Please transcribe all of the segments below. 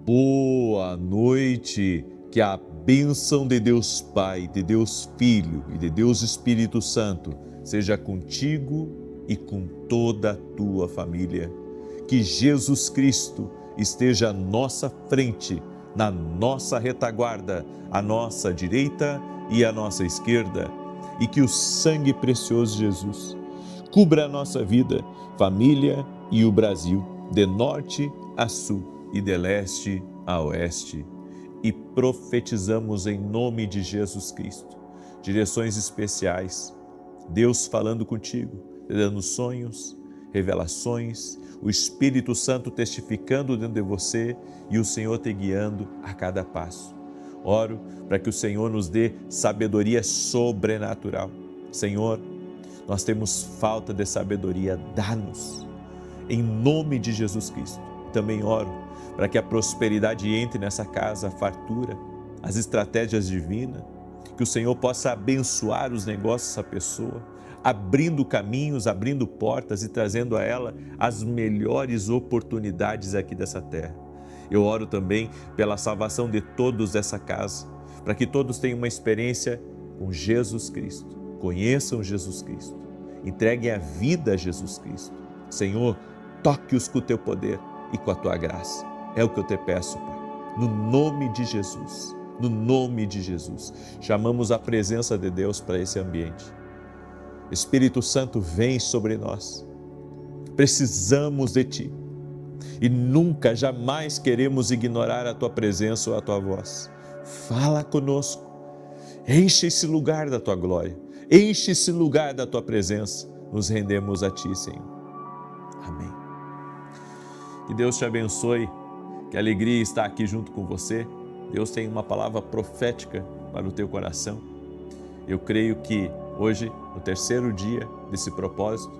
Boa noite, que a bênção de Deus Pai, de Deus Filho e de Deus Espírito Santo seja contigo e com toda a tua família. Que Jesus Cristo esteja à nossa frente, na nossa retaguarda, à nossa direita e à nossa esquerda, e que o sangue precioso de Jesus cubra a nossa vida, família e o Brasil, de norte a sul e de leste a oeste. E profetizamos em nome de Jesus Cristo direções especiais, Deus falando contigo, te dando sonhos, revelações, o Espírito Santo testificando dentro de você e o Senhor te guiando a cada passo. Oro para que o Senhor nos dê sabedoria sobrenatural. Senhor, nós temos falta de sabedoria, dá-nos, em nome de Jesus Cristo. Também oro para que a prosperidade entre nessa casa, a fartura, as estratégias divinas, que o Senhor possa abençoar os negócios dessa pessoa, abrindo caminhos, abrindo portas e trazendo a ela as melhores oportunidades aqui dessa terra. Eu oro também pela salvação de todos dessa casa, para que todos tenham uma experiência com Jesus Cristo, conheçam Jesus Cristo, entreguem a vida a Jesus Cristo. Senhor, toque-os com o teu poder e com a tua graça. É o que eu te peço, Pai, no nome de Jesus, no nome de Jesus. Chamamos a presença de Deus para esse ambiente. Espírito Santo, vem sobre nós. Precisamos de Ti e nunca, jamais queremos ignorar a Tua presença ou a Tua voz. Fala conosco, enche esse lugar da Tua glória, enche esse lugar da Tua presença. Nos rendemos a Ti, Senhor. Amém. Que Deus te abençoe, que alegria estar aqui junto com você. Deus tem uma palavra profética para o teu coração. Eu creio que hoje, no terceiro dia desse propósito,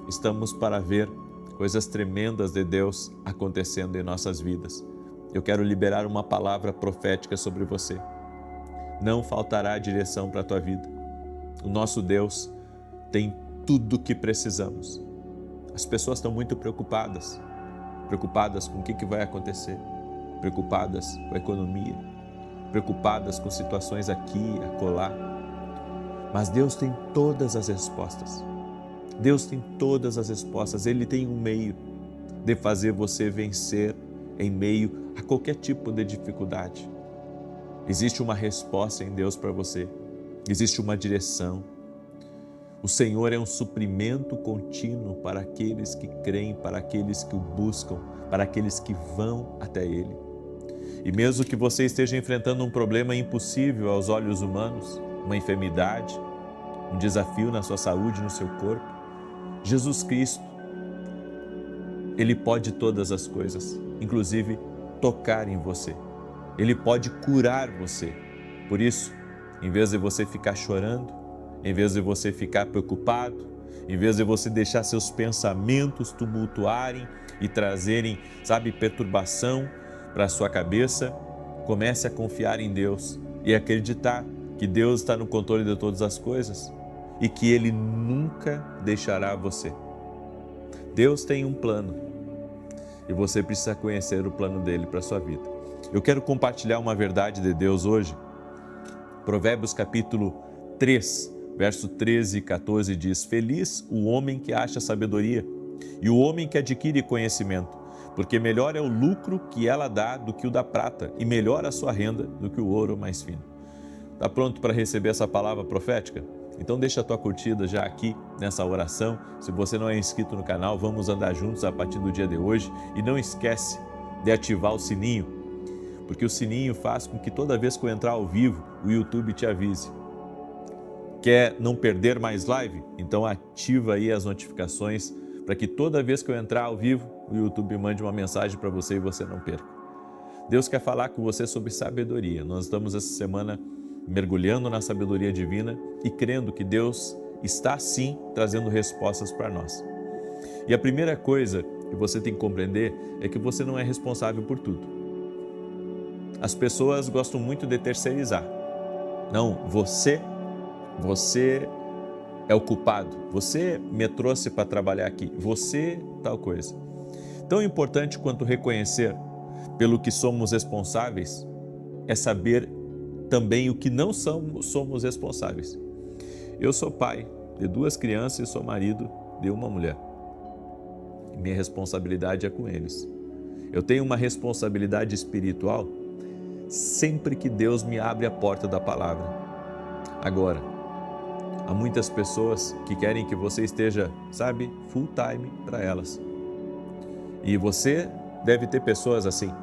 estamos para ver coisas tremendas de Deus acontecendo em nossas vidas. Eu quero liberar uma palavra profética sobre você. Não faltará direção para a tua vida. O nosso Deus tem tudo o que precisamos. As pessoas estão muito preocupadas com o que vai acontecer, preocupadas com a economia, preocupadas com situações aqui, acolá. Mas Deus tem todas as respostas. Deus tem todas as respostas. Ele tem um meio de fazer você vencer em meio a qualquer tipo de dificuldade. Existe uma resposta em Deus para você. Existe uma direção. O Senhor é um suprimento contínuo para aqueles que creem, para aqueles que o buscam, para aqueles que vão até Ele. E mesmo que você esteja enfrentando um problema impossível aos olhos humanos, uma enfermidade, um desafio na sua saúde, no seu corpo, Jesus Cristo, Ele pode todas as coisas, inclusive tocar em você. Ele pode curar você. Por isso, em vez de você ficar chorando, em vez de você ficar preocupado, em vez de você deixar seus pensamentos tumultuarem e trazerem, perturbação para a sua cabeça, comece a confiar em Deus e acreditar que Deus está no controle de todas as coisas e que Ele nunca deixará você. Deus tem um plano e você precisa conhecer o plano dele para a sua vida. Eu quero compartilhar uma verdade de Deus hoje. Provérbios capítulo 3, verso 13 e 14 diz: Feliz o homem que acha sabedoria e o homem que adquire conhecimento, porque melhor é o lucro que ela dá do que o da prata e melhor a sua renda do que o ouro mais fino. Está pronto para receber essa palavra profética? Então deixa a tua curtida já aqui nessa oração. Se você não é inscrito no canal, vamos andar juntos a partir do dia de hoje. E não esquece de ativar o sininho, porque o sininho faz com que toda vez que eu entrar ao vivo, o YouTube te avise. Quer não perder mais live? Então ativa aí as notificações para que toda vez que eu entrar ao vivo, o YouTube mande uma mensagem para você e você não perca. Deus quer falar com você sobre sabedoria. Nós estamos essa semana mergulhando na sabedoria divina e crendo que Deus está sim trazendo respostas para nós. E a primeira coisa que você tem que compreender é que você não é responsável por tudo. As pessoas gostam muito de terceirizar. Não, você é o culpado, você me trouxe para trabalhar aqui, você tal coisa. Tão importante quanto reconhecer pelo que somos responsáveis, é saber também o que não somos responsáveis. Eu sou pai de 2 crianças e sou marido de uma mulher. Minha responsabilidade é com eles. Eu tenho uma responsabilidade espiritual sempre que Deus me abre a porta da palavra. Agora, há muitas pessoas que querem que você esteja, full time para elas. E você deve ter pessoas assim,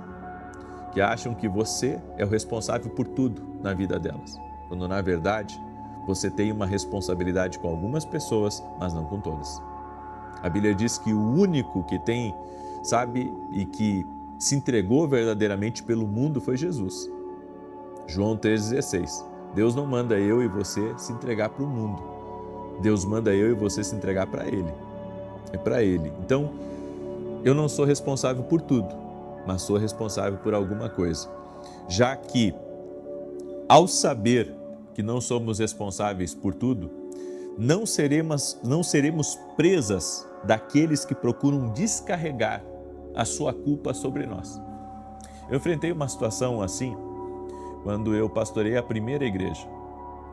que acham que você é o responsável por tudo na vida delas, quando na verdade você tem uma responsabilidade com algumas pessoas, mas não com todas. A Bíblia diz que o único que tem, e que se entregou verdadeiramente pelo mundo foi Jesus. João 3,16. Deus não manda eu e você se entregar para o mundo. Deus manda eu e você se entregar para Ele. É para Ele. Então, eu não sou responsável por tudo, mas sou responsável por alguma coisa. Já que, ao saber que não somos responsáveis por tudo, não seremos presas daqueles que procuram descarregar a sua culpa sobre nós. Eu enfrentei uma situação assim quando eu pastorei a primeira igreja.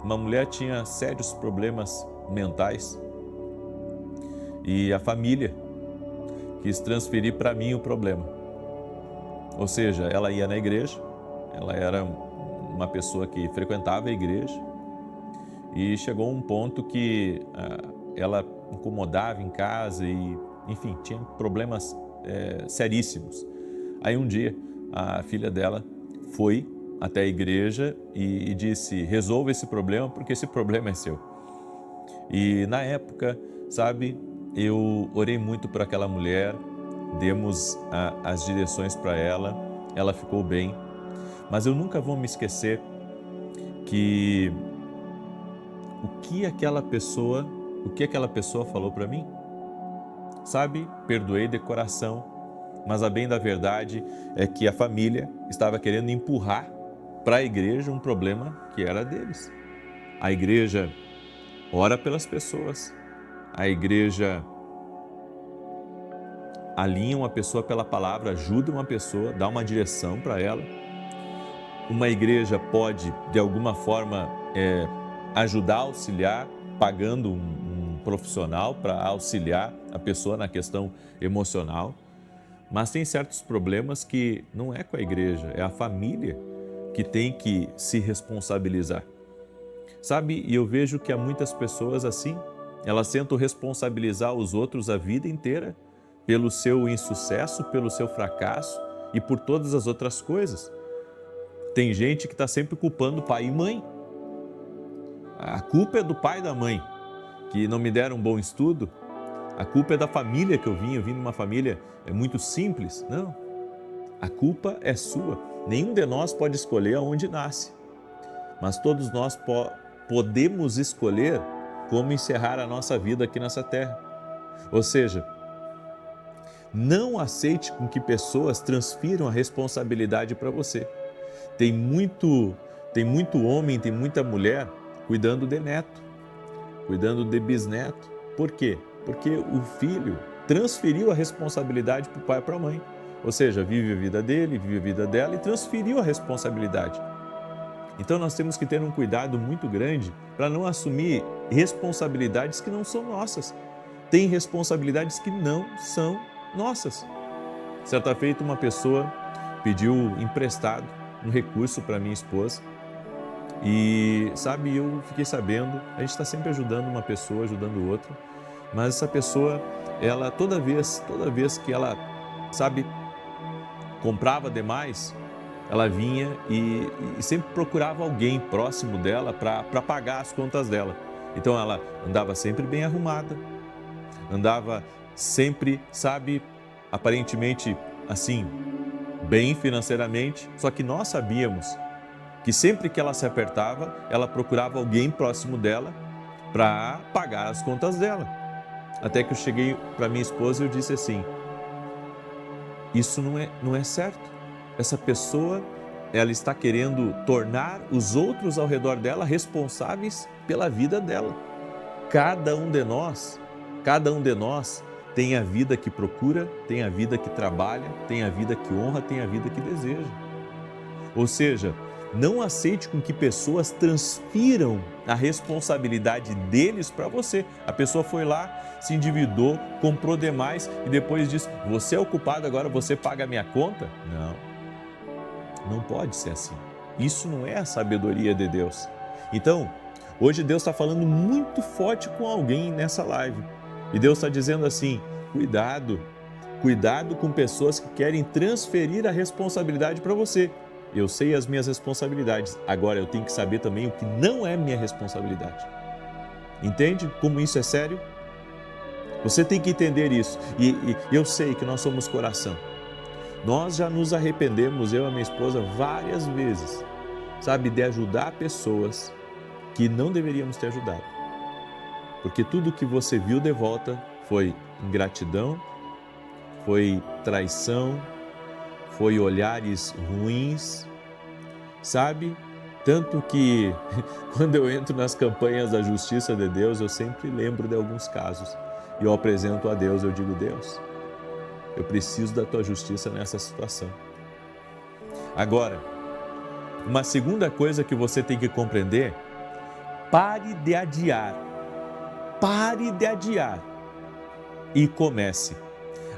Uma mulher tinha sérios problemas mentais e a família quis transferir para mim o problema. Ou seja, ela ia na igreja, ela era uma pessoa que frequentava a igreja e chegou um ponto que ela incomodava em casa e, enfim, tinha problemas seríssimos. Aí um dia a filha dela foi até a igreja e disse: resolva esse problema porque esse problema é seu. E na época, eu orei muito por aquela mulher, demos as direções para ela, ela ficou bem, mas eu nunca vou me esquecer que o que aquela pessoa falou para mim, perdoei de coração, mas a bem da verdade é que a família estava querendo empurrar para a igreja um problema que era deles. A igreja ora pelas pessoas, a igreja alinha uma pessoa pela palavra, ajuda uma pessoa, dá uma direção para ela. Uma igreja pode, de alguma forma, ajudar, auxiliar, pagando um profissional para auxiliar a pessoa na questão emocional. Mas tem certos problemas que não é com a igreja, é a família que tem que se responsabilizar. E eu vejo que há muitas pessoas assim, elas tentam responsabilizar os outros a vida inteira pelo seu insucesso, pelo seu fracasso e por todas as outras coisas. Tem gente que está sempre culpando pai e mãe. A culpa é do pai e da mãe, que não me deram um bom estudo. A culpa é da família que eu vim de uma família muito simples. Não, a culpa é sua. Nenhum de nós pode escolher aonde nasce, mas todos nós podemos escolher como encerrar a nossa vida aqui nessa terra. Ou seja, não aceite com que pessoas transfiram a responsabilidade para você. Tem muito homem, tem muita mulher cuidando de neto, cuidando de bisneto. Por quê? Porque o filho transferiu a responsabilidade para o pai e para a mãe. Ou seja, vive a vida dele, vive a vida dela e transferiu a responsabilidade. Então nós temos que ter um cuidado muito grande para não assumir responsabilidades que não são nossas. Tem responsabilidades que não são nossas. Certa feita, uma pessoa pediu emprestado um recurso para minha esposa e, eu fiquei sabendo, a gente está sempre ajudando uma pessoa, ajudando outra, mas essa pessoa, ela toda vez que ela, comprava demais, ela vinha e sempre procurava alguém próximo dela para pagar as contas dela. Então ela andava sempre bem arrumada, andava sempre, aparentemente assim, bem financeiramente, só que nós sabíamos que sempre que ela se apertava, ela procurava alguém próximo dela para pagar as contas dela. Até que eu cheguei para minha esposa e eu disse assim: isso não é certo. Essa pessoa, ela está querendo tornar os outros ao redor dela responsáveis pela vida dela. Cada um de nós tem a vida que procura, tem a vida que trabalha, tem a vida que honra, tem a vida que deseja. Ou seja, não aceite com que pessoas transfiram a responsabilidade deles para você. A pessoa foi lá, se endividou, comprou demais e depois diz, você é o culpado, agora você paga a minha conta? Não pode ser assim. Isso não é a sabedoria de Deus. Então, hoje Deus está falando muito forte com alguém nessa live. E Deus está dizendo assim, cuidado com pessoas que querem transferir a responsabilidade para você. Eu sei as minhas responsabilidades, agora eu tenho que saber também o que não é minha responsabilidade. Entende como isso é sério? Você tem que entender isso. E eu sei que nós somos coração. Nós já nos arrependemos, eu e a minha esposa, várias vezes, sabe, de ajudar pessoas que não deveríamos ter ajudado. Porque tudo que você viu de volta foi ingratidão, foi traição, foi olhares ruins, sabe? Tanto que quando eu entro nas campanhas da justiça de Deus, eu sempre lembro de alguns casos. E eu apresento a Deus, eu digo, Deus, eu preciso da tua justiça nessa situação. Agora, uma segunda coisa que você tem que compreender, pare de adiar e comece.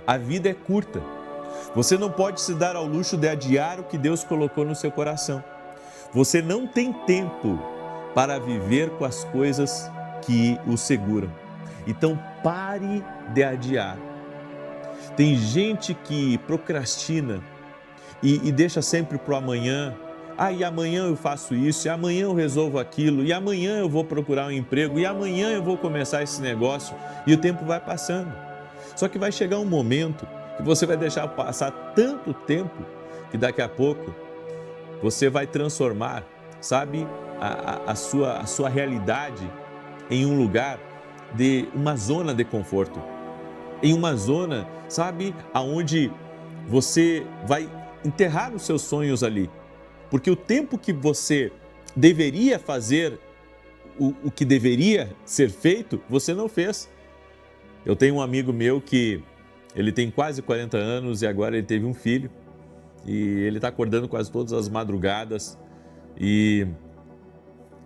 A vida é curta. Você não pode se dar ao luxo de adiar o que Deus colocou no seu coração. Você não tem tempo para viver com as coisas que o seguram. Então pare de adiar. Tem gente que procrastina e deixa sempre para o amanhã. E amanhã eu faço isso, e amanhã eu resolvo aquilo, e amanhã eu vou procurar um emprego, e amanhã eu vou começar esse negócio. E o tempo vai passando. Só que vai chegar um momento que você vai deixar passar tanto tempo que daqui a pouco você vai transformar, sabe, a sua realidade em um lugar de uma zona de conforto, em uma zona, sabe, aonde você vai enterrar os seus sonhos ali, porque o tempo que você deveria fazer o que deveria ser feito, você não fez. Eu tenho um amigo meu que ele tem quase 40 anos e agora ele teve um filho e ele está acordando quase todas as madrugadas e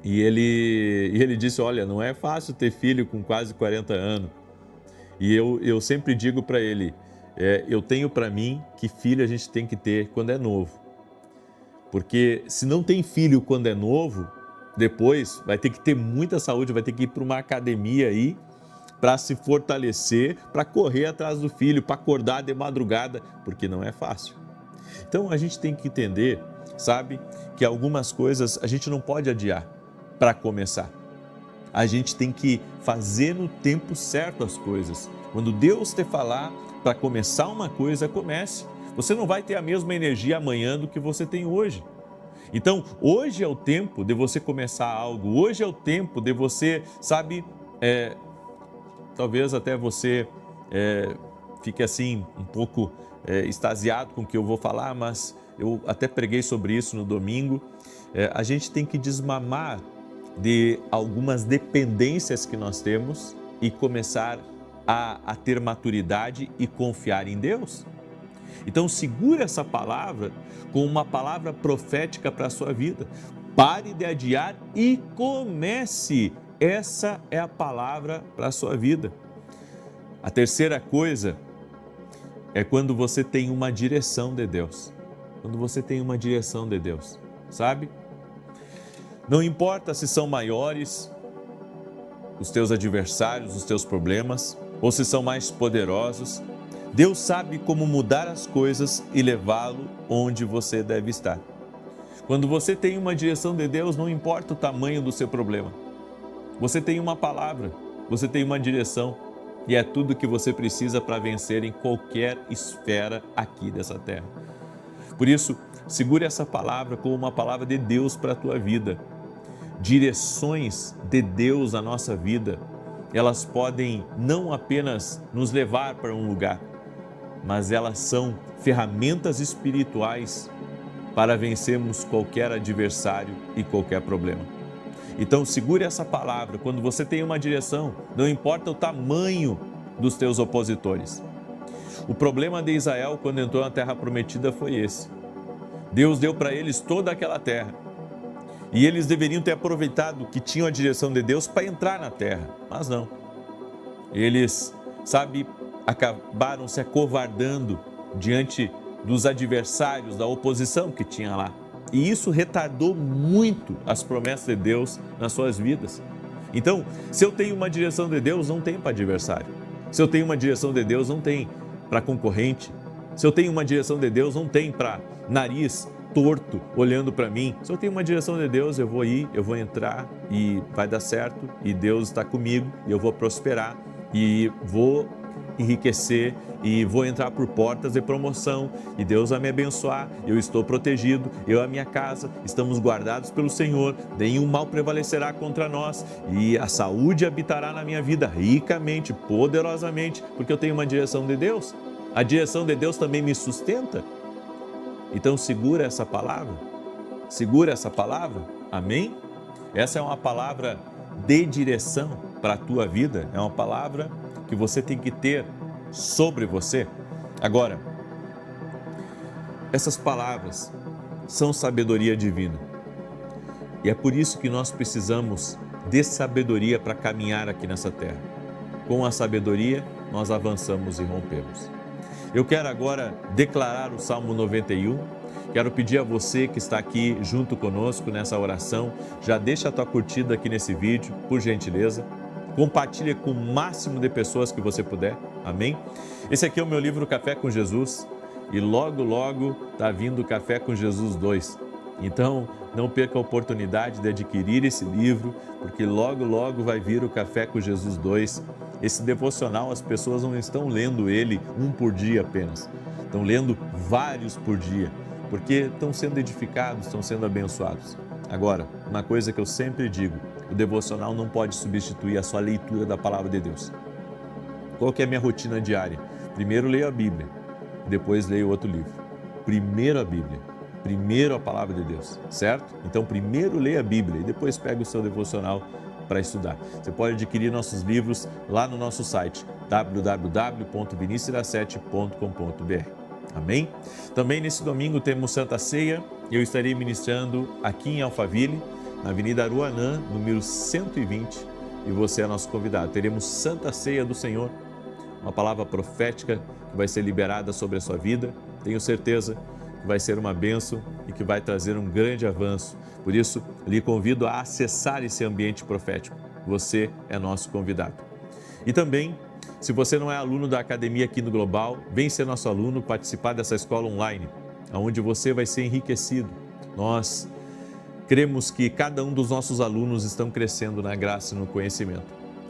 ele disse, olha, não é fácil ter filho com quase 40 anos. E eu sempre digo para ele, eu tenho para mim que filho a gente tem que ter quando é novo. Porque se não tem filho quando é novo, depois vai ter que ter muita saúde, vai ter que ir para uma academia aí, para se fortalecer, para correr atrás do filho, para acordar de madrugada, porque não é fácil. Então a gente tem que entender, sabe, que algumas coisas a gente não pode adiar para começar. A gente tem que fazer no tempo certo as coisas. Quando Deus te falar para começar uma coisa, comece. Você não vai ter a mesma energia amanhã do que você tem hoje. Então, hoje é o tempo de você começar algo, hoje é o tempo de você, sabe, talvez até você fique assim um pouco extasiado com o que eu vou falar, mas eu até preguei sobre isso no domingo. A gente tem que desmamar de algumas dependências que nós temos e começar a ter maturidade e confiar em Deus. Então segure essa palavra com uma palavra profética para a sua vida. Pare de adiar e comece. Essa é a palavra para a sua vida. A terceira coisa é quando você tem uma direção de Deus. Quando você tem uma direção de Deus, sabe? Não importa se são maiores os teus adversários, os teus problemas, ou se são mais poderosos, Deus sabe como mudar as coisas e levá-lo onde você deve estar. Quando você tem uma direção de Deus, não importa o tamanho do seu problema. Você tem uma palavra, você tem uma direção e é tudo que você precisa para vencer em qualquer esfera aqui dessa terra. Por isso, segure essa palavra como uma palavra de Deus para a tua vida. Direções de Deus na nossa vida, elas podem não apenas nos levar para um lugar, mas elas são ferramentas espirituais para vencermos qualquer adversário e qualquer problema. Então segure essa palavra, quando você tem uma direção, não importa o tamanho dos teus opositores. O problema de Israel quando entrou na terra prometida foi esse. Deus deu para eles toda aquela terra. E eles deveriam ter aproveitado que tinham a direção de Deus para entrar na terra, mas não. Eles, acabaram se acovardando diante dos adversários, da oposição que tinha lá. E isso retardou muito as promessas de Deus nas suas vidas. Então, se eu tenho uma direção de Deus, não tem para adversário. Se eu tenho uma direção de Deus, não tem para concorrente. Se eu tenho uma direção de Deus, não tem para nariz torto olhando para mim. Se eu tenho uma direção de Deus, eu vou ir, eu vou entrar e vai dar certo e Deus está comigo e eu vou prosperar e vou enriquecer e vou entrar por portas de promoção e Deus vai me abençoar, eu estou protegido, eu e a minha casa estamos guardados pelo Senhor, nenhum mal prevalecerá contra nós e a saúde habitará na minha vida ricamente, poderosamente, porque eu tenho uma direção de Deus. A direção de Deus também me sustenta. Então segura essa palavra, amém? Essa é uma palavra de direção para a tua vida, é uma palavra que você tem que ter sobre você. Agora, essas palavras são sabedoria divina e é por isso que nós precisamos de sabedoria para caminhar aqui nessa terra. Com a sabedoria, nós avançamos e rompemos. Eu quero agora declarar o Salmo 91, quero pedir a você que está aqui junto conosco nessa oração, já deixa a tua curtida aqui nesse vídeo, por gentileza, compartilha com o máximo de pessoas que você puder, amém? Esse aqui é o meu livro Café com Jesus e logo, logo está vindo o Café com Jesus 2. Então, não perca a oportunidade de adquirir esse livro, porque logo, logo vai vir o Café com Jesus 2. Esse devocional, as pessoas não estão lendo ele um por dia apenas, estão lendo vários por dia, porque estão sendo edificados, estão sendo abençoados. Agora, uma coisa que eu sempre digo, o devocional não pode substituir a sua leitura da Palavra de Deus. Qual que é a minha rotina diária? Primeiro leio a Bíblia, depois leio outro livro. Primeiro a Bíblia, primeiro a Palavra de Deus, certo? Então primeiro leia a Bíblia e depois pega o seu devocional para estudar. Você pode adquirir nossos livros lá no nosso site www.vinicius7.com.br. Amém? Também nesse domingo temos Santa Ceia. Eu estarei ministrando aqui em Alphaville, na Avenida Aruanã, número 120, e você é nosso convidado. Teremos Santa Ceia do Senhor, uma palavra profética que vai ser liberada sobre a sua vida. Tenho certeza que vai ser uma bênção e que vai trazer um grande avanço. Por isso, lhe convido a acessar esse ambiente profético. Você é nosso convidado. E também, se você não é aluno da Academia aqui no Global, vem ser nosso aluno, participar dessa escola online, onde você vai ser enriquecido. Nós cremos que cada um dos nossos alunos estão crescendo na graça e no conhecimento.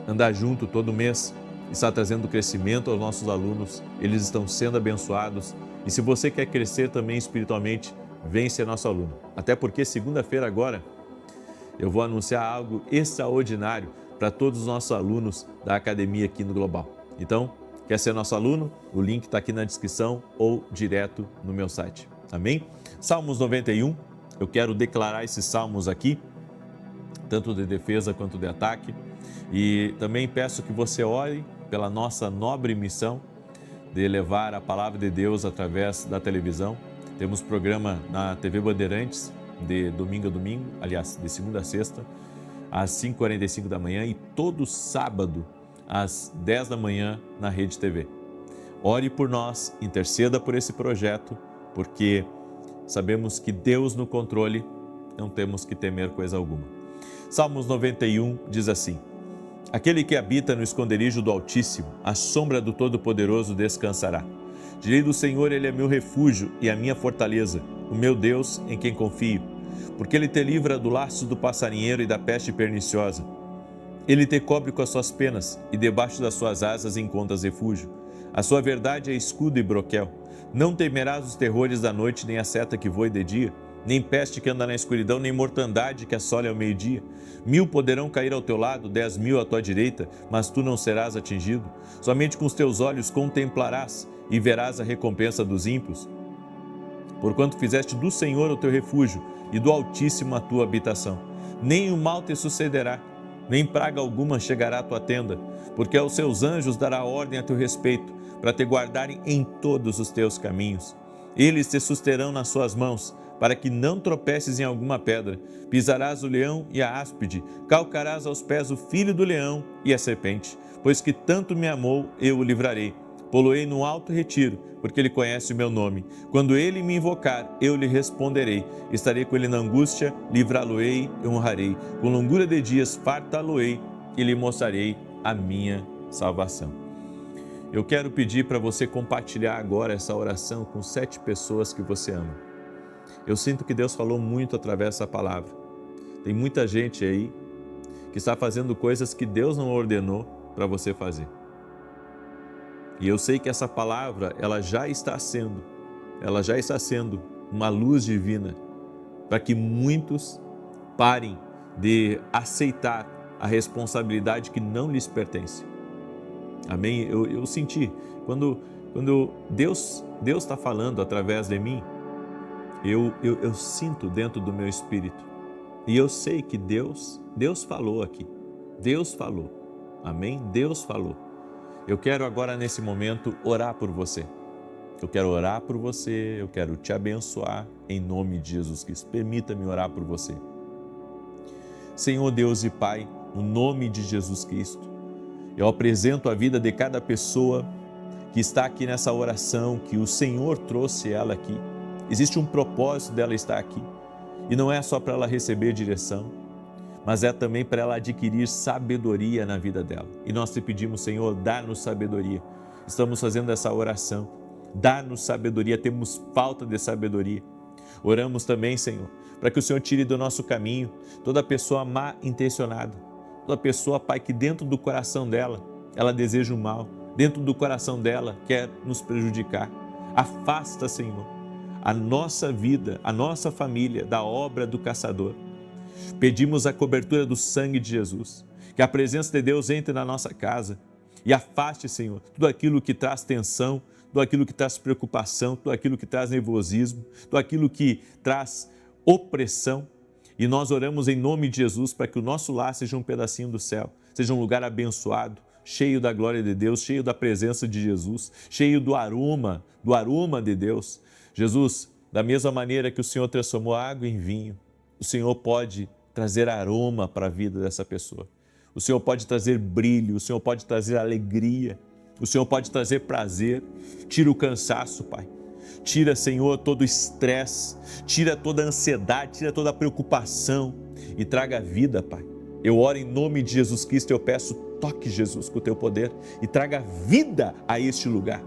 Andar junto todo mês está trazendo crescimento aos nossos alunos, eles estão sendo abençoados. E se você quer crescer também espiritualmente, vem ser nosso aluno. Até porque segunda-feira agora eu vou anunciar algo extraordinário para todos os nossos alunos da Academia aqui no Global. Então, quer ser nosso aluno? O link está aqui na descrição ou direto no meu site. Amém? Salmos 91, eu quero declarar esses salmos aqui, tanto de defesa quanto de ataque. E também peço que você ore pela nossa nobre missão de levar a palavra de Deus através da televisão. Temos programa na TV Bandeirantes, de domingo a domingo, aliás, de segunda a sexta, às 5h45 da manhã e todo sábado, às 10 da manhã, na Rede TV. Ore por nós, interceda por esse projeto, porque sabemos que Deus no controle, não temos que temer coisa alguma. Salmos 91 diz assim: Aquele que habita no esconderijo do Altíssimo, à sombra do Todo-Poderoso descansará. Direi do Senhor, Ele é meu refúgio e a minha fortaleza, o meu Deus em quem confio. Porque Ele te livra do laço do passarinheiro e da peste perniciosa. Ele te cobre com as suas penas e debaixo das suas asas encontras refúgio. A sua verdade é escudo e broquel. Não temerás os terrores da noite, nem a seta que voe de dia, nem peste que anda na escuridão, nem mortandade que assole ao meio-dia. 1000 poderão cair ao teu lado, 10.000 à tua direita, mas tu não serás atingido. Somente com os teus olhos contemplarás e verás a recompensa dos ímpios. Porquanto fizeste do Senhor o teu refúgio e do Altíssimo a tua habitação. Nem o mal te sucederá, nem praga alguma chegará à tua tenda, porque aos seus anjos dará ordem a teu respeito, para te guardarem em todos os teus caminhos. Eles te susterão nas suas mãos, para que não tropeces em alguma pedra. Pisarás o leão e a áspide, calcarás aos pés o filho do leão e a serpente. Pois que tanto me amou, eu o livrarei. Poloei no alto retiro, porque ele conhece o meu nome. Quando ele me invocar, eu lhe responderei. Estarei com ele na angústia, livrá-lo-ei e honrarei. Com longura de dias fartá-lo-ei e lhe mostrarei a minha salvação. Eu quero pedir para você compartilhar agora essa oração com 7 pessoas que você ama. Eu sinto que Deus falou muito através dessa palavra. Tem muita gente aí que está fazendo coisas que Deus não ordenou para você fazer. E eu sei que essa palavra, ela já está sendo uma luz divina para que muitos parem de aceitar a responsabilidade que não lhes pertence. Amém? Eu senti, quando Deus está falando através de mim, eu sinto dentro do meu espírito. E eu sei que Deus falou aqui. Deus falou. Amém? Deus falou. Eu quero agora, nesse momento, orar por você. Eu quero orar por você, eu quero te abençoar em nome de Jesus Cristo. Permita-me orar por você. Senhor Deus e Pai, no nome de Jesus Cristo, eu apresento a vida de cada pessoa que está aqui nessa oração, que o Senhor trouxe ela aqui. Existe um propósito dela estar aqui. E não é só para ela receber direção, mas é também para ela adquirir sabedoria na vida dela. E nós te pedimos, Senhor, dá-nos sabedoria. Estamos fazendo essa oração. Dá-nos sabedoria, temos falta de sabedoria. Oramos também, Senhor, para que o Senhor tire do nosso caminho toda pessoa má intencionada, toda pessoa, Pai, que dentro do coração dela, ela deseja o mal, dentro do coração dela quer nos prejudicar. Afasta, Senhor, a nossa vida, a nossa família da obra do caçador. Pedimos a cobertura do sangue de Jesus, que a presença de Deus entre na nossa casa e afaste, Senhor, tudo aquilo que traz tensão, tudo aquilo que traz preocupação, tudo aquilo que traz nervosismo, tudo aquilo que traz opressão. E nós oramos em nome de Jesus para que o nosso lar seja um pedacinho do céu, seja um lugar abençoado, cheio da glória de Deus, cheio da presença de Jesus, cheio do aroma de Deus. Jesus, da mesma maneira que o Senhor transformou a água em vinho, o Senhor pode trazer aroma para a vida dessa pessoa. O Senhor pode trazer brilho, o Senhor pode trazer alegria, o Senhor pode trazer prazer. Tira o cansaço, Pai. Tira, Senhor, todo o estresse, tira toda a ansiedade, tira toda a preocupação e traga vida, Pai. Eu oro em nome de Jesus Cristo, eu peço, toque Jesus com o teu poder e traga vida a este lugar.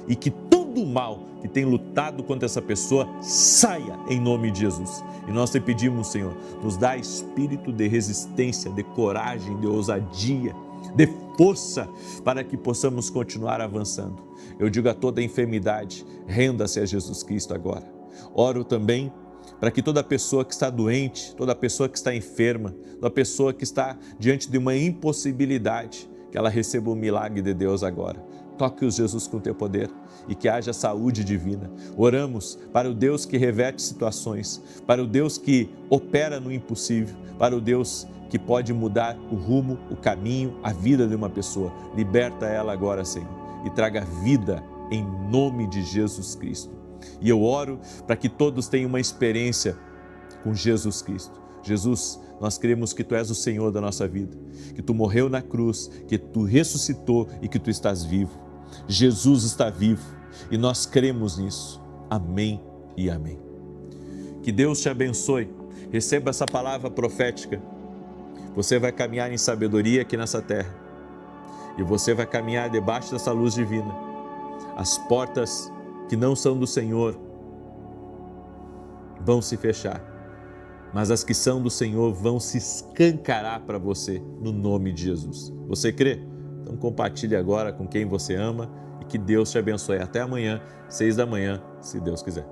E que todo o mal que tem lutado contra essa pessoa saia em nome de Jesus. E nós te pedimos, Senhor, nos dá espírito de resistência, de coragem, de ousadia, de força para que possamos continuar avançando. Eu digo a toda enfermidade, renda-se a Jesus Cristo agora. Oro também para que toda pessoa que está doente, toda pessoa que está enferma, toda pessoa que está diante de uma impossibilidade, que ela receba o milagre de Deus agora. Toque-os, Jesus, com o teu poder e que haja saúde divina. Oramos para o Deus que reverte situações, para o Deus que opera no impossível, para o Deus que pode mudar o rumo, o caminho, a vida de uma pessoa. Liberta ela agora, Senhor, e traga vida em nome de Jesus Cristo. E eu oro para que todos tenham uma experiência com Jesus Cristo. Jesus, nós cremos que Tu és o Senhor da nossa vida, que Tu morreu na cruz, que Tu ressuscitou e que Tu estás vivo. Jesus está vivo e nós cremos nisso. Amém e amém. Que Deus te abençoe. Receba essa palavra profética. Você vai caminhar em sabedoria aqui nessa terra e você vai caminhar debaixo dessa luz divina. As portas que não são do Senhor vão se fechar, mas as que são do Senhor vão se escancarar para você, no nome de Jesus. Você crê? Então compartilhe agora com quem você ama e que Deus te abençoe. Até amanhã, 6 da manhã, se Deus quiser.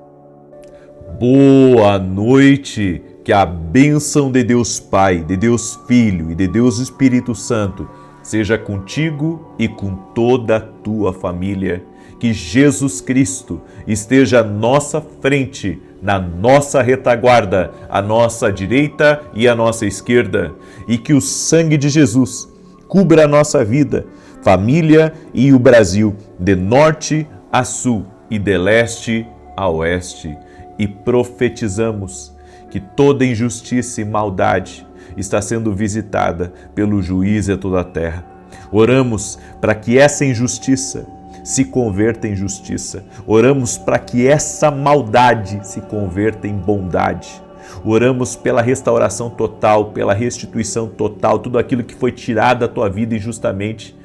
Boa noite! Que a bênção de Deus Pai, de Deus Filho e de Deus Espírito Santo seja contigo e com toda a tua família. Que Jesus Cristo esteja à nossa frente na nossa retaguarda, à nossa direita e à nossa esquerda, e que o sangue de Jesus cubra a nossa vida, família e o Brasil, de norte a sul e de leste a oeste. E profetizamos que toda injustiça e maldade está sendo visitada pelo juiz de toda a terra. Oramos para que essa injustiça se converta em justiça. Oramos para que essa maldade se converta em bondade. Oramos pela restauração total, pela restituição total, tudo aquilo que foi tirado da tua vida injustamente,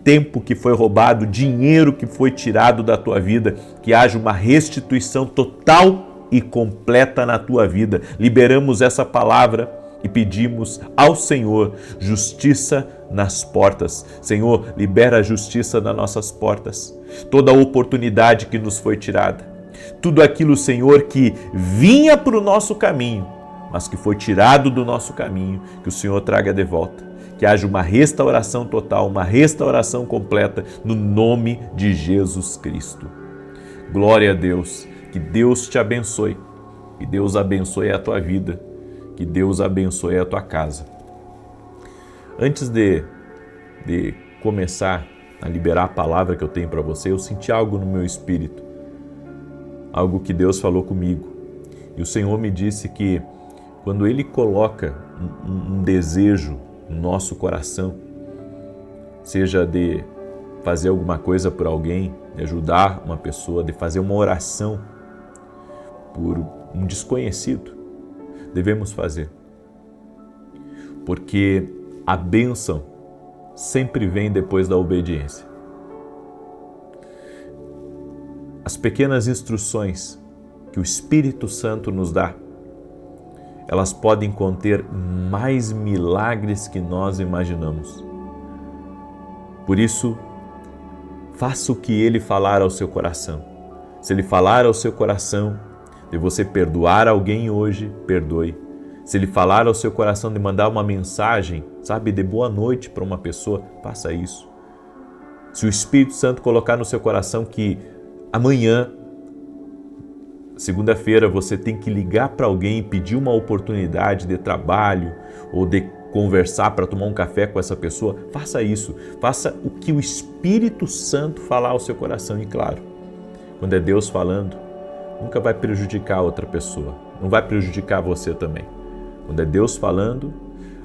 tempo que foi roubado, dinheiro que foi tirado da tua vida, que haja uma restituição total e completa na tua vida. Liberamos essa palavra e pedimos ao Senhor justiça nas portas. Senhor, libera a justiça nas nossas portas. Toda a oportunidade que nos foi tirada, tudo aquilo, Senhor, que vinha para o nosso caminho, mas que foi tirado do nosso caminho, que o Senhor traga de volta. Que haja uma restauração total, uma restauração completa, no nome de Jesus Cristo. Glória a Deus. Que Deus te abençoe. Que Deus abençoe a tua vida. Que Deus abençoe a tua casa. Antes de começar a liberar a palavra que eu tenho para você, eu senti algo no meu espírito. Algo que Deus falou comigo. E o Senhor me disse que quando Ele coloca um desejo no nosso coração, seja de fazer alguma coisa por alguém, de ajudar uma pessoa, de fazer uma oração por um desconhecido, devemos fazer. Porque a bênção sempre vem depois da obediência. As pequenas instruções que o Espírito Santo nos dá, elas podem conter mais milagres que nós imaginamos. Por isso, faça o que Ele falar ao seu coração. Se Ele falar ao seu coração de você perdoar alguém hoje, perdoe. Se Ele falar ao seu coração de mandar uma mensagem, sabe, de boa noite para uma pessoa, faça isso. Se o Espírito Santo colocar no seu coração que amanhã, segunda-feira, você tem que ligar para alguém e pedir uma oportunidade de trabalho ou de conversar para tomar um café com essa pessoa, faça isso. Faça o que o Espírito Santo falar ao seu coração. E claro, quando é Deus falando, nunca vai prejudicar a outra pessoa, não vai prejudicar você também. Quando é Deus falando,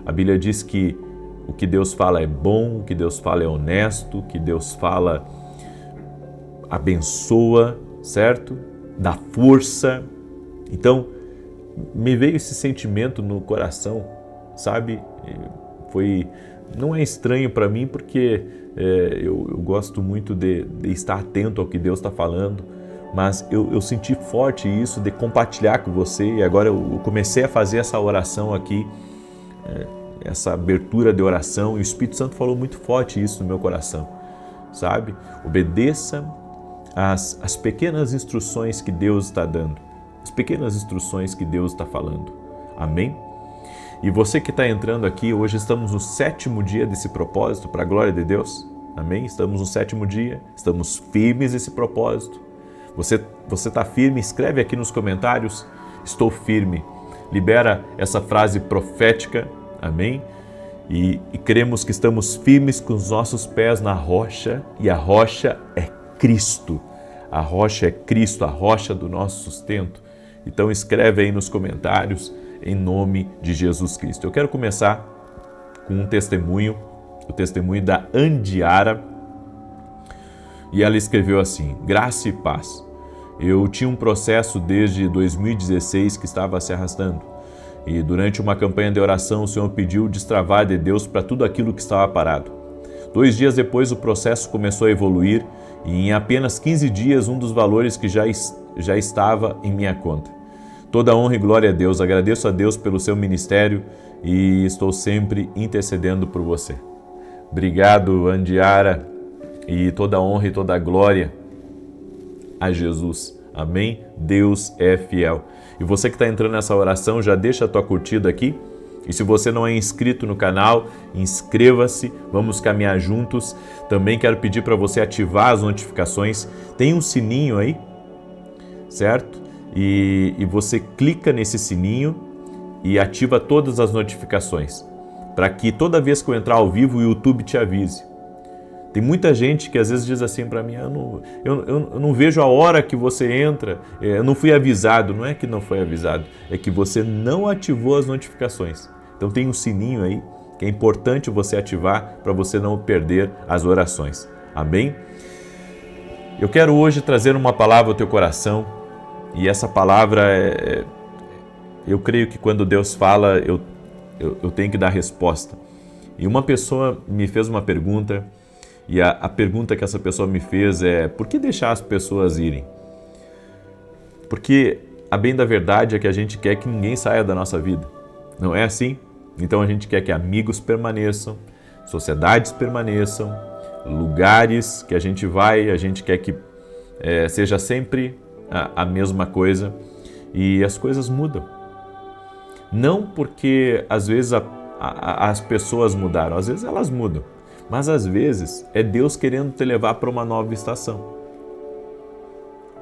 a Bíblia diz que o que Deus fala é bom, o que Deus fala é honesto, o que Deus fala abençoa, certo? Dá força. Então, me veio esse sentimento no coração, sabe? Não é estranho para mim, porque eu gosto muito de estar atento ao que Deus está falando, mas eu senti forte isso de compartilhar com você, e agora eu comecei a fazer essa oração aqui, essa abertura de oração, e o Espírito Santo falou muito forte isso no meu coração, sabe? Obedeça as pequenas instruções que Deus está dando, as pequenas instruções que Deus está falando. Amém? E você que está entrando aqui, hoje estamos no 7º dia desse propósito, para a glória de Deus. Amém? Estamos no 7º dia, estamos firmes nesse propósito. Você está firme? Escreve aqui nos comentários, estou firme. Libera essa frase profética, amém? E cremos que estamos firmes com os nossos pés na rocha, e a rocha é Cristo. A rocha é Cristo, a rocha do nosso sustento. Então escreve aí nos comentários, em nome de Jesus Cristo. Eu quero começar com um testemunho, o testemunho da Andiara, e ela escreveu assim: graça e paz. Eu tinha um processo desde 2016 que estava se arrastando, e durante uma campanha de oração o Senhor pediu destravar de Deus para tudo aquilo que estava parado. 2 dias depois o processo começou a evoluir, e em apenas 15 dias um dos valores que já estava em minha conta. Toda honra e glória a Deus. Agradeço a Deus pelo seu ministério e estou sempre intercedendo por você. Obrigado, Andiara, e toda honra e toda glória a Jesus. Amém? Deus é fiel. E você que está entrando nessa oração, já deixa a tua curtida aqui. E se você não é inscrito no canal, inscreva-se, vamos caminhar juntos. Também quero pedir para você ativar as notificações. Tem um sininho aí, certo? e você clica nesse sininho e ativa todas as notificações, para que toda vez que eu entrar ao vivo o YouTube te avise. Tem muita gente que às vezes diz assim para mim, eu não vejo a hora que você entra, eu não fui avisado. Não é que não foi avisado, é que você não ativou as notificações. Então tem um sininho aí que é importante você ativar para você não perder as orações. Amém? Eu quero hoje trazer uma palavra ao teu coração, e essa palavra eu creio que quando Deus fala, eu tenho que dar resposta. E uma pessoa me fez uma pergunta, e a pergunta que essa pessoa me fez é: por que deixar as pessoas irem? Porque a bem da verdade é que a gente quer que ninguém saia da nossa vida. Não é assim? Então a gente quer que amigos permaneçam, sociedades permaneçam, lugares que a gente vai, a gente quer que seja sempre a mesma coisa, e as coisas mudam. Não porque às vezes as pessoas mudaram, às vezes elas mudam, mas às vezes é Deus querendo te levar para uma nova estação,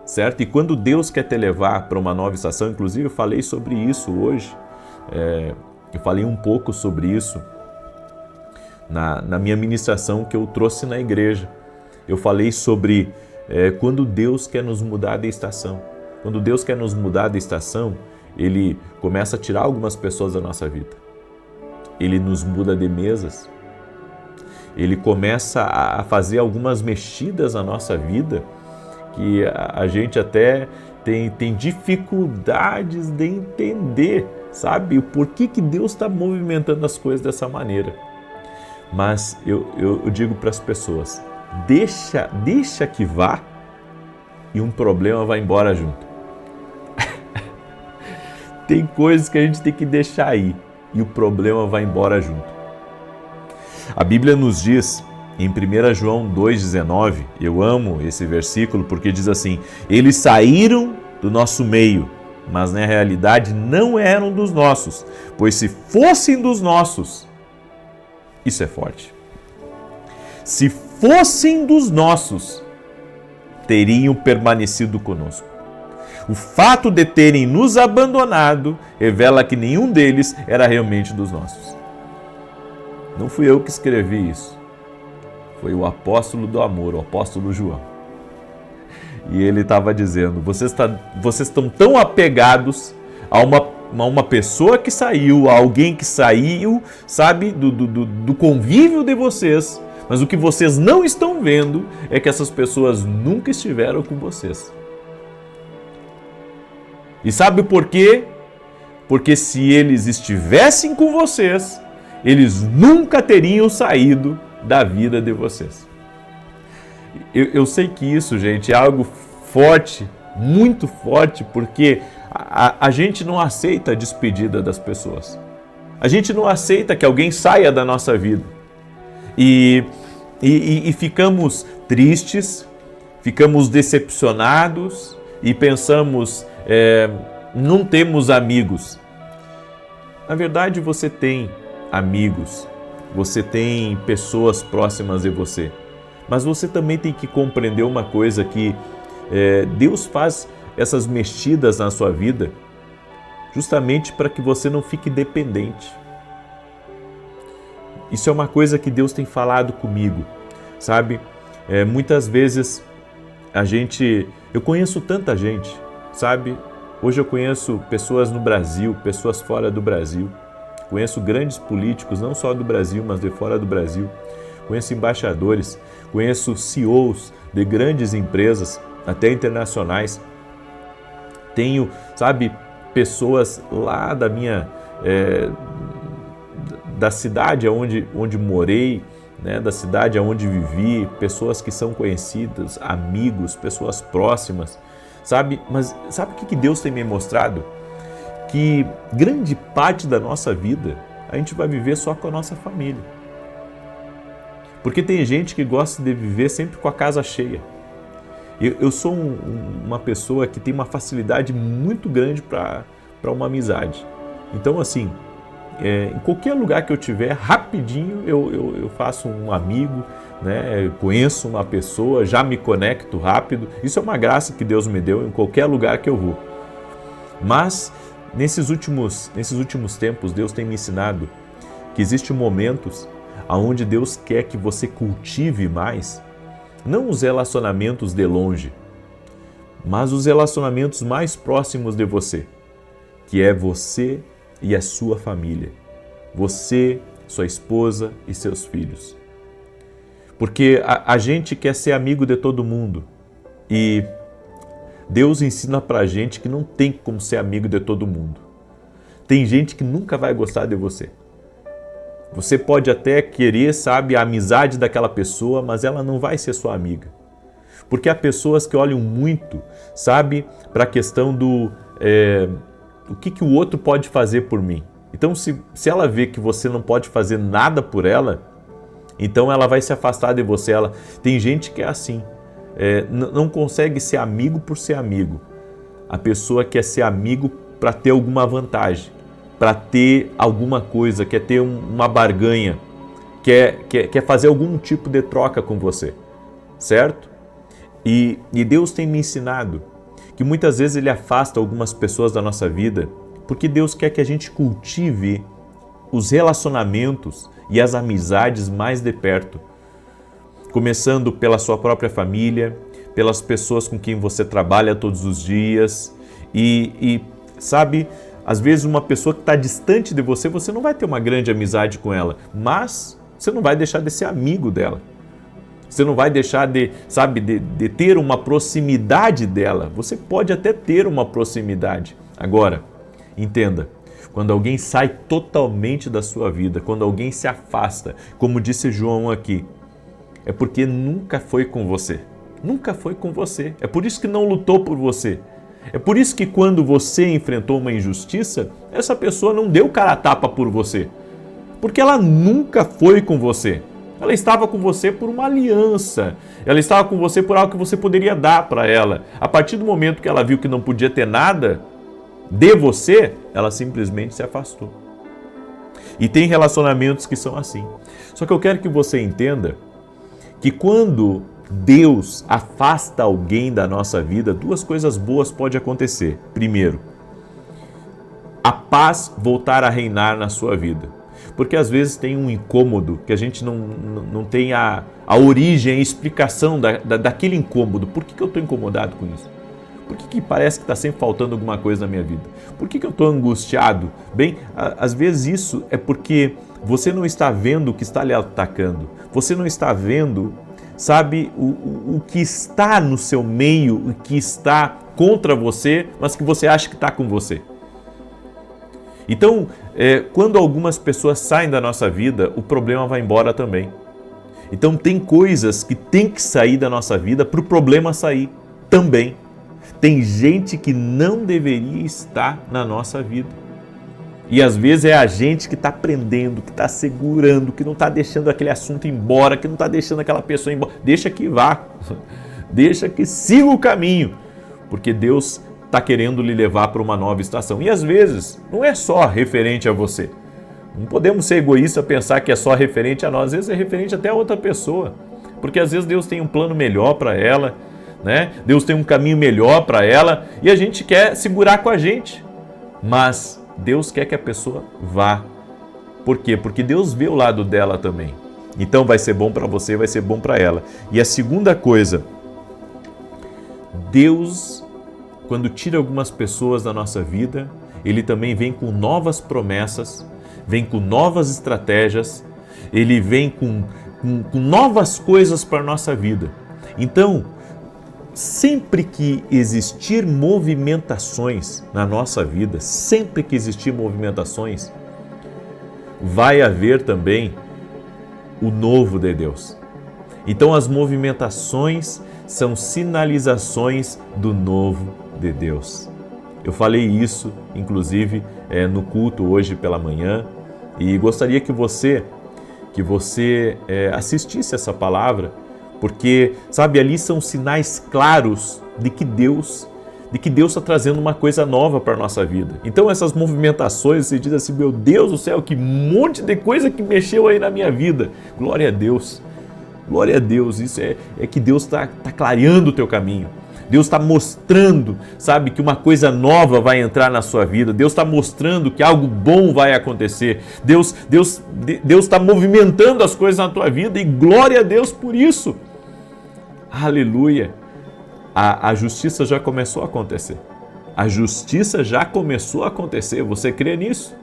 certo? E quando Deus quer te levar para uma nova estação, inclusive eu falei sobre isso hoje, eu falei um pouco sobre isso na minha ministração que eu trouxe na igreja. Eu falei sobre quando Deus quer nos mudar de estação. Quando Deus quer nos mudar de estação, Ele começa a tirar algumas pessoas da nossa vida. Ele nos muda de mesas. Ele começa a fazer algumas mexidas na nossa vida que a gente até tem dificuldades de entender, sabe? O porquê que Deus está movimentando as coisas dessa maneira. Mas eu digo para as pessoas, deixa que vá e um problema vai embora junto. Tem coisas que a gente tem que deixar ir e o problema vai embora junto. A Bíblia nos diz em 1 João 2,19, eu amo esse versículo porque diz assim: eles saíram do nosso meio, mas na realidade não eram dos nossos, pois se fossem dos nossos, isso é forte. Se fossem dos nossos, teriam permanecido conosco. O fato de terem nos abandonado revela que nenhum deles era realmente dos nossos. Não fui eu que escrevi isso. Foi o apóstolo do amor, o apóstolo João. E ele estava dizendo, vocês estão tão apegados a uma pessoa que saiu, a alguém que saiu, sabe, do convívio de vocês, mas o que vocês não estão vendo é que essas pessoas nunca estiveram com vocês. E sabe por quê? Porque se eles estivessem com vocês, eles nunca teriam saído da vida de vocês. Eu sei que isso, gente, é algo forte, muito forte, porque a gente não aceita a despedida das pessoas. A gente não aceita que alguém saia da nossa vida. E ficamos tristes, ficamos decepcionados e pensamos, não temos amigos. Na verdade, você tem amigos, você tem pessoas próximas de você, mas você também tem que compreender uma coisa, que Deus faz essas mexidas na sua vida justamente para que você não fique dependente. Isso é uma coisa que Deus tem falado comigo, sabe? Muitas vezes eu conheço tanta gente, sabe? Hoje eu conheço pessoas no Brasil, pessoas fora do Brasil. Conheço grandes políticos, não só do Brasil, mas de fora do Brasil. Conheço embaixadores, conheço CEOs de grandes empresas, até internacionais. Tenho, sabe, pessoas lá da cidade onde morei, né, da cidade onde vivi, pessoas que são conhecidas, amigos, pessoas próximas, sabe? Mas sabe o que Deus tem me mostrado? Que grande parte da nossa vida a gente vai viver só com a nossa família. Porque tem gente que gosta de viver sempre com a casa cheia. Eu sou uma pessoa que tem uma facilidade muito grande para uma amizade. Então, assim, em qualquer lugar que eu tiver, rapidinho eu faço um amigo, né? Eu conheço uma pessoa, já me conecto rápido. Isso é uma graça que Deus me deu em qualquer lugar que eu vou. Mas nesses últimos tempos, Deus tem me ensinado que existem momentos onde Deus quer que você cultive mais, não os relacionamentos de longe, mas os relacionamentos mais próximos de você, que é você e a sua família, você, sua esposa e seus filhos. Porque a gente quer ser amigo de todo mundo e Deus ensina pra gente que não tem como ser amigo de todo mundo. Tem gente que nunca vai gostar de você. Você pode até querer, sabe, a amizade daquela pessoa, mas ela não vai ser sua amiga. Porque há pessoas que olham muito, sabe, para a questão do o que o outro pode fazer por mim. Então, se ela vê que você não pode fazer nada por ela, então ela vai se afastar de você. Tem gente que é assim, não consegue ser amigo por ser amigo. A pessoa quer ser amigo para ter alguma vantagem, para ter alguma coisa, quer ter uma barganha, quer fazer algum tipo de troca com você, certo? E Deus tem me ensinado que muitas vezes Ele afasta algumas pessoas da nossa vida porque Deus quer que a gente cultive os relacionamentos e as amizades mais de perto, começando pela sua própria família, pelas pessoas com quem você trabalha todos os dias e sabe, às vezes uma pessoa que está distante de você, você não vai ter uma grande amizade com ela, mas você não vai deixar de ser amigo dela. Você não vai deixar de ter uma proximidade dela. Você pode até ter uma proximidade. Agora, entenda, quando alguém sai totalmente da sua vida, quando alguém se afasta, como disse João aqui, é porque nunca foi com você. Nunca foi com você. É por isso que não lutou por você. É por isso que quando você enfrentou uma injustiça, essa pessoa não deu cara a tapa por você. Porque ela nunca foi com você. Ela estava com você por uma aliança. Ela estava com você por algo que você poderia dar para ela. A partir do momento que ela viu que não podia ter nada de você, ela simplesmente se afastou. E tem relacionamentos que são assim. Só que eu quero que você entenda que quando Deus afasta alguém da nossa vida, duas coisas boas podem acontecer. Primeiro, a paz voltar a reinar na sua vida. Porque às vezes tem um incômodo que a gente não tem a origem, a explicação daquele incômodo. Por que eu estou incomodado com isso? Por que parece que está sempre faltando alguma coisa na minha vida? Por que eu estou angustiado? Bem, às vezes isso é porque você não está vendo o que está lhe atacando. Você não está vendo, sabe, o que está no seu meio, o que está contra você, mas que você acha que está com você. Então, quando algumas pessoas saem da nossa vida, o problema vai embora também. Então, tem coisas que tem que sair da nossa vida para o problema sair também. Tem gente que não deveria estar na nossa vida. E às vezes é a gente que está prendendo, que está segurando, que não está deixando aquele assunto embora, que não está deixando aquela pessoa embora. Deixa que vá, deixa que siga o caminho, porque Deus está querendo lhe levar para uma nova estação. E às vezes não é só referente a você. Não podemos ser egoístas, pensar que é só referente a nós. Às vezes é referente até a outra pessoa. Porque às vezes Deus tem um plano melhor para ela, né? Deus tem um caminho melhor para ela e a gente quer segurar com a gente. Mas Deus quer que a pessoa vá. Por quê? Porque Deus vê o lado dela também. Então vai ser bom para você, vai ser bom para ela. E a segunda coisa, Deus, quando tira algumas pessoas da nossa vida, Ele também vem com novas promessas, vem com novas estratégias, Ele vem com novas coisas para a nossa vida. Então, sempre que existir movimentações na nossa vida, sempre que existir movimentações, vai haver também o novo de Deus. Então, as movimentações são sinalizações do novo de Deus. Eu falei isso, inclusive, no culto hoje pela manhã e gostaria que você assistisse essa palavra, porque, sabe, ali são sinais claros de que Deus está trazendo uma coisa nova para a nossa vida. Então essas movimentações, você diz assim, meu Deus do céu, que monte de coisa que mexeu aí na minha vida. Glória a Deus, isso é que Deus está clareando o teu caminho. Deus está mostrando, sabe, que uma coisa nova vai entrar na sua vida. Deus está mostrando que algo bom vai acontecer. Deus está movimentando as coisas na tua vida e glória a Deus por isso. Aleluia! A justiça já começou a acontecer. A justiça já começou a acontecer. Você crê nisso?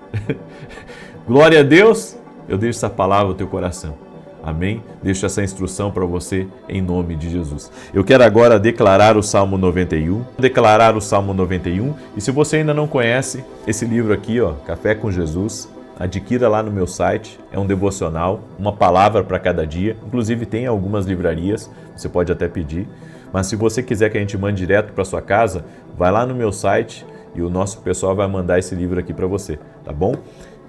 Glória a Deus! Eu deixo essa palavra no teu coração. Amém? Deixo essa instrução para você em nome de Jesus. Eu quero agora declarar o Salmo 91. Declarar o Salmo 91. E se você ainda não conhece esse livro aqui, ó, Café com Jesus, adquira lá no meu site. É um devocional, uma palavra para cada dia. Inclusive tem algumas livrarias, você pode até pedir. Mas se você quiser que a gente mande direto para sua casa, vai lá no meu site e o nosso pessoal vai mandar esse livro aqui para você, tá bom?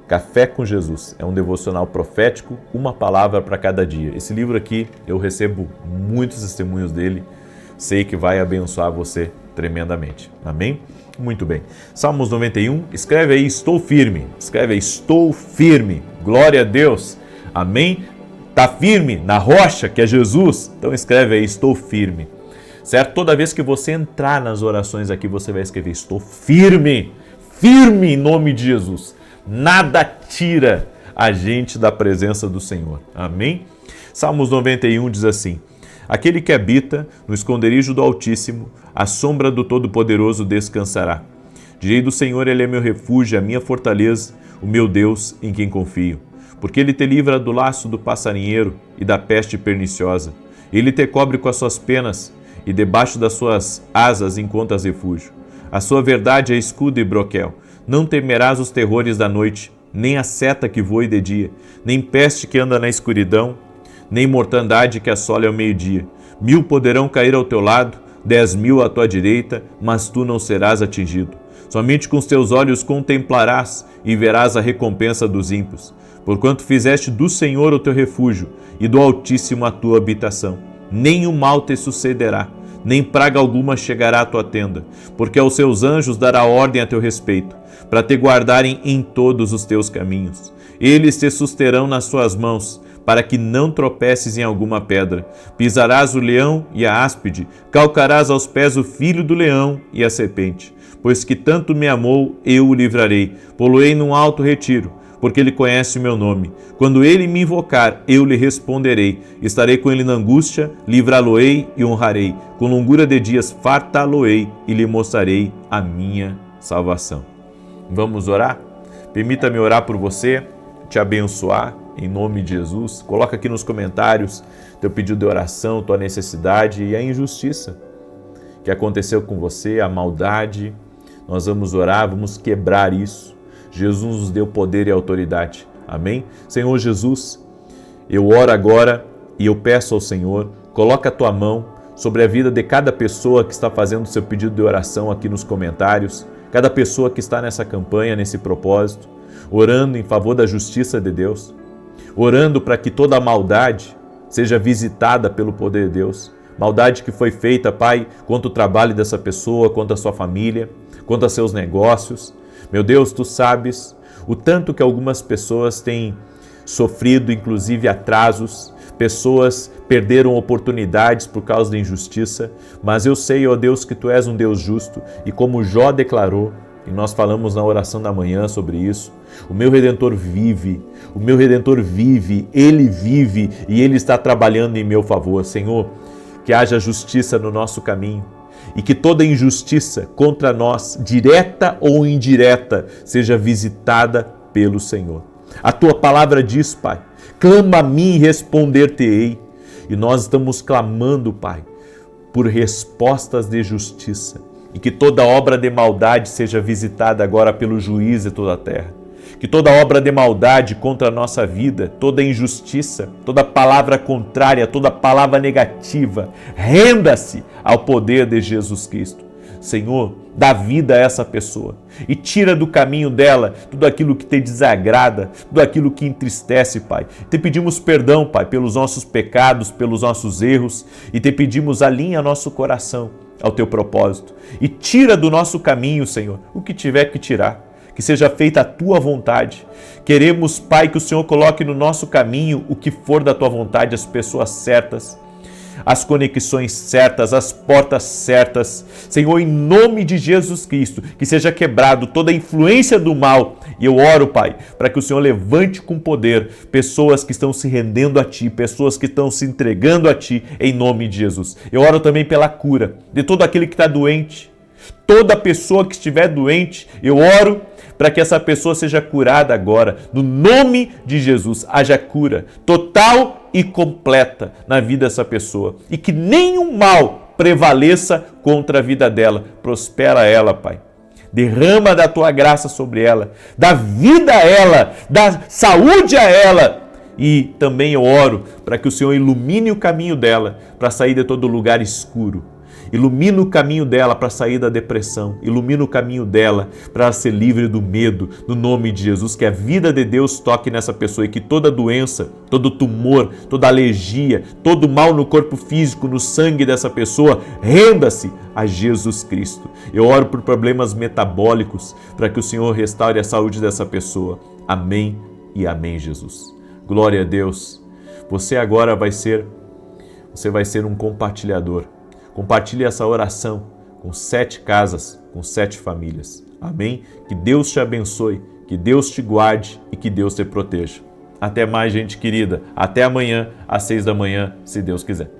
Café com Jesus é um devocional profético, uma palavra para cada dia. Esse livro aqui, eu recebo muitos testemunhos dele, sei que vai abençoar você tremendamente. Amém? Muito bem. Salmos 91, escreve aí, estou firme. Escreve aí, estou firme. Glória a Deus. Amém? Está firme na rocha, que é Jesus? Então escreve aí, estou firme. Certo? Toda vez que você entrar nas orações aqui, você vai escrever, estou firme. Firme em nome de Jesus. Nada tira a gente da presença do Senhor. Amém? Salmos 91 diz assim: aquele que habita no esconderijo do Altíssimo, à sombra do Todo-Poderoso descansará. Direi do Senhor, ele é meu refúgio, a minha fortaleza, o meu Deus em quem confio. Porque ele te livra do laço do passarinheiro e da peste perniciosa. Ele te cobre com as suas penas e debaixo das suas asas encontras refúgio. A sua verdade é escudo e broquel. Não temerás os terrores da noite, nem a seta que voe de dia, nem peste que anda na escuridão, nem mortandade que assole ao meio-dia. 1000 poderão cair ao teu lado, 10.000 à tua direita, mas tu não serás atingido. Somente com os teus olhos contemplarás e verás a recompensa dos ímpios. Porquanto fizeste do Senhor o teu refúgio e do Altíssimo a tua habitação. Nenhum mal te sucederá, nem praga alguma chegará à tua tenda, porque aos seus anjos dará ordem a teu respeito, para te guardarem em todos os teus caminhos. Eles te susterão nas suas mãos, para que não tropeces em alguma pedra. Pisarás o leão e a áspide, calcarás aos pés o filho do leão e a serpente. Pois que tanto me amou, eu o livrarei, pô-lo-ei num alto retiro, porque ele conhece o meu nome. Quando ele me invocar, eu lhe responderei. Estarei com ele na angústia, livrá-lo-ei e honrarei. Com longura de dias fartá-lo-ei e lhe mostrarei a minha salvação. Vamos orar? Permita-me orar por você, te abençoar em nome de Jesus. Coloca aqui nos comentários teu pedido de oração, tua necessidade e a injustiça que aconteceu com você, a maldade. Nós vamos orar, vamos quebrar isso. Jesus nos deu poder e autoridade. Amém? Senhor Jesus, eu oro agora e eu peço ao Senhor, coloca a tua mão sobre a vida de cada pessoa que está fazendo o seu pedido de oração aqui nos comentários, cada pessoa que está nessa campanha, nesse propósito, orando em favor da justiça de Deus, orando para que toda a maldade seja visitada pelo poder de Deus, maldade que foi feita, Pai, contra o trabalho dessa pessoa, contra a sua família, contra seus negócios. Meu Deus, Tu sabes o tanto que algumas pessoas têm sofrido, inclusive atrasos, pessoas perderam oportunidades por causa da injustiça, mas eu sei, ó Deus, que Tu és um Deus justo e como Jó declarou, e nós falamos na oração da manhã sobre isso, o meu Redentor vive, Ele vive e Ele está trabalhando em meu favor. Senhor, que haja justiça no nosso caminho e que toda injustiça contra nós, direta ou indireta, seja visitada pelo Senhor. A Tua palavra diz, Pai, clama a mim e responder-te-ei. E nós estamos clamando, Pai, por respostas de justiça e que toda obra de maldade seja visitada agora pelo juiz de toda a terra. Que toda obra de maldade contra a nossa vida, toda injustiça, toda palavra contrária, toda palavra negativa, renda-se ao poder de Jesus Cristo. Senhor, dá vida a essa pessoa e tira do caminho dela tudo aquilo que te desagrada, tudo aquilo que entristece, Pai. Te pedimos perdão, Pai, pelos nossos pecados, pelos nossos erros e te pedimos alinha nosso coração ao Teu propósito e tira do nosso caminho, Senhor, o que tiver que tirar. Que seja feita a Tua vontade. Queremos, Pai, que o Senhor coloque no nosso caminho o que for da Tua vontade, as pessoas certas, as conexões certas, as portas certas. Senhor, em nome de Jesus Cristo, que seja quebrado toda a influência do mal. E eu oro, Pai, para que o Senhor levante com poder pessoas que estão se rendendo a Ti, pessoas que estão se entregando a Ti, em nome de Jesus. Eu oro também pela cura de todo aquele que está doente. Toda pessoa que estiver doente, eu oro para que essa pessoa seja curada agora. No nome de Jesus, haja cura total e completa na vida dessa pessoa. E que nenhum mal prevaleça contra a vida dela. Prospera ela, Pai. Derrama da Tua graça sobre ela. Dá vida a ela. Dá saúde a ela. E também eu oro para que o Senhor ilumine o caminho dela para sair de todo lugar escuro. Ilumina o caminho dela para sair da depressão. Ilumina o caminho dela para ser livre do medo. No nome de Jesus, que a vida de Deus toque nessa pessoa e que toda doença, todo tumor, toda alergia, todo mal no corpo físico, no sangue dessa pessoa, renda-se a Jesus Cristo. Eu oro por problemas metabólicos para que o Senhor restaure a saúde dessa pessoa. Amém e amém, Jesus. Glória a Deus. Você agora vai ser um compartilhador. Compartilhe essa oração com 7 casas, com 7 famílias. Amém? Que Deus te abençoe, que Deus te guarde e que Deus te proteja. Até mais, gente querida. Até amanhã, às 6 da manhã, se Deus quiser.